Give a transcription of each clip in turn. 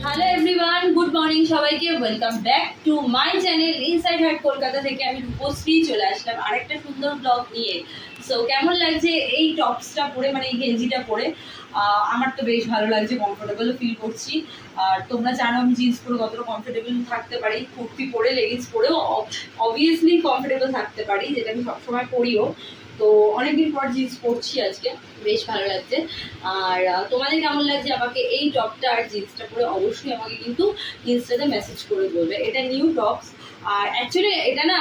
Hello everyone, good morning সবাইকে। Welcome back to my channel inside heart Kolkata থেকে আমি রূপশ্রী চলে আসলাম আরেকটা সুন্দর ব্লগ নিয়ে। সো কেমন লাগছে এই টপসটা পরে, মানে এই গেঞ্জিটা পরে? আমার তো বেশ ভালো লাগছে, কমফোর্টেবলও ফিল করছি। আর তোমরা জানো আমি জিন্স পরে কতটা কমফোর্টেবল থাকতে পারি, কুর্তি পরে লেগিংস পরেও অবভিয়াসলি কমফোর্টেবল থাকতে পারি, যেটা আমি সবসময় করিও। তো অনেকদিন পর জিন্স পরছি আজকে, বেশ ভালো লাগছে। আর তোমাদের কেমন লাগছে আমাকে এই টপটা আর জিন্সটা পরে অবশ্যই আমাকে কিন্তু ইনস্টাতে মেসেজ করে বলবে। এটা নিউ টপস, আর অ্যাকচুয়ালি এটা না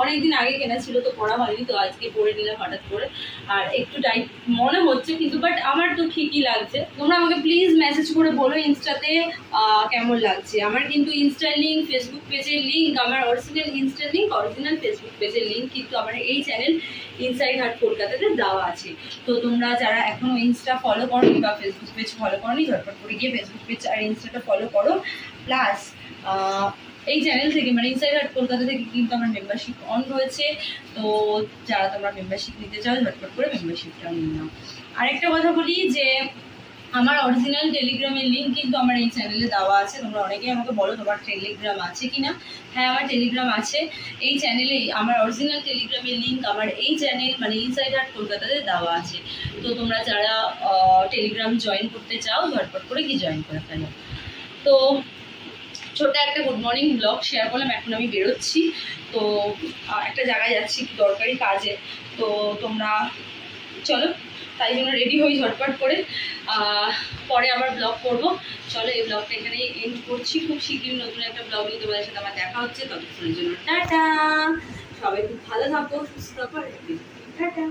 অনেকদিন আগে কেনা ছিল, তো পরা হয়নি, তো আজকে পরে নিলাম হঠাৎ করে। আর একটু টাইট মনে হচ্ছে কিন্তু, বাট আমার তো ঠিকই লাগছে। তোমরা আমাকে প্লিজ মেসেজ করে বলো ইনস্টাতে কেমন লাগছে। আমার কিন্তু ইনস্টার লিঙ্ক, ফেসবুক পেজের লিঙ্ক, আমার অরিজিনাল ইনস্টার লিঙ্ক, অরিজিনাল ফেসবুক পেজের লিঙ্ক কিন্তু আমার এই চ্যানেল ইনসাইড হার্ট কলকাতাতে দেওয়া আছে। তো তোমরা যারা এখনো ইনস্টা ফলো করোনি বা ফেসবুক পেজ ফলো করোনি, ঝটপট করে গিয়ে ফেসবুক পেজ আর ইনস্টাটা ফলো করো। প্লাস এই চ্যানেল থেকে, মানে ইনসাইড হার্ট কলকাতা থেকে কিন্তু আমার মেম্বারশিপ অন রয়েছে। তো যারা তোমরা মেম্বারশিপ নিতে চাও ঝটপট করে মেম্বারশিপটাও নিয়ে নাও। আরেকটা কথা বলি যে আমার অরিজিনাল টেলিগ্রামের লিঙ্ক কিন্তু আমার এই চ্যানেলে দেওয়া আছে। তোমরা অনেকেই আমাকে বলো তোমার টেলিগ্রাম আছে কিনা। হ্যাঁ, আমার টেলিগ্রাম আছে। এই চ্যানেলেই আমার অরিজিনাল টেলিগ্রামের লিঙ্ক আমার এই চ্যানেল মানে ইনসাইড হার্ট কলকাতাতে দেওয়া আছে। তো তোমরা যারা টেলিগ্রাম জয়েন করতে চাও ঝটপট করে কি জয়েন করে ফেলো। তো ছোট একটা গুড মর্নিং ব্লগ শেয়ার করলাম। এখন আমি বেরোচ্ছি, তো একটা জায়গায় যাচ্ছি দরকারি কাজে। তো তোমরা চলো, তাই জন্য রেডি হই ঝটপট করে, পরে আবার ব্লগ করব। চলো, এই ব্লগটা এখানেই এন্ড করছি। খুব শীঘ্রই নতুন একটা ব্লগ নিয়ে তোমাদের সাথে আমার দেখা হচ্ছে। ততক্ষণের জন্য টাটা। সবাই খুব ভালো থাকো, সুস্থ থাকো, টাটা।